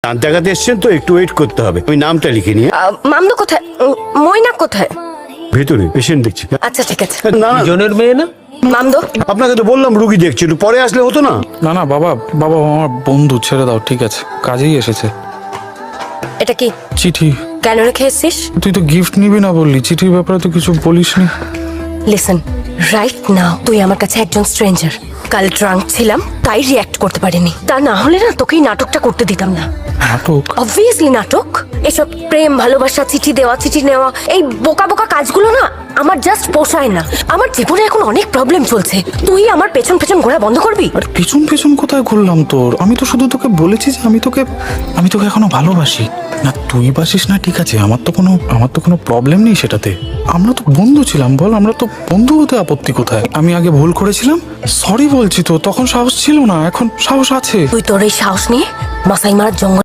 দাঁত দেখাতে এসছেন তো, একটু ওয়েট করতে হবে। আমি নামটা লিখে নিয়ে মামদো কোথায়? ময়না কোথায়? ভেতরে পেশেন্ট দেখছি। আচ্ছা ঠিক আছে। না না, জনের মেয়ে না? মামদো, আপনাকে তো বললাম রুগী দেখছি, একটু পরে আসলে হতো না? না না বাবা, বাবা আমার বন্ধু, ছেড়ে দাও, ঠিক আছে, কাজেই এসেছে। এটা কি? চিঠি। কেন রেখে এসছিস? তুই তো গিফট নিবি না বললি, চিঠির ব্যাপারে তো কিছু বলিসনি। লিসেন, রাইট নাও তুই আমার কাছে একজন স্ট্রেঞ্জার। কাল ড্রাঙ্ক ছিলাম তাই রিঅ্যাক্ট করতে পারিনি, তা না হলে না তোকে এই নাটকটা করতে দিতাম না। নাটক? অবভিয়াসলি নাটক। এসব প্রেম ভালোবাসা, চিঠি দেওয়া চিঠি নেওয়া, এই বোকা বোকা কাজগুলো না আমার জাস্ট পোষায় না। আমার জীবনে এখন অনেক প্রবলেম চলছে, তুই আমার পেছন পেছন ঘোরা বন্ধ করবি? আরে পেছন পেছন কোথায় ঘুরলাম তোর? আমি তো শুধু তোকে বলেছি যে আমি তোকে এখনো ভালোবাসি। না তুই বাসিস না ঠিক আছে, আমার তো কোনো প্রবলেম নেই সেটাতে। আমরা তো বন্ধু ছিলাম, বল, আমরা তো বন্ধু হতে আপত্তি কোথায়? আমি আগে ভুল করেছিলাম, সরি বলছি তো, তখন সাহস ছিল না, এখন সাহস আছে। তুই তোর এই সাহস নিয়ে মাসাই মারার জঙ্গল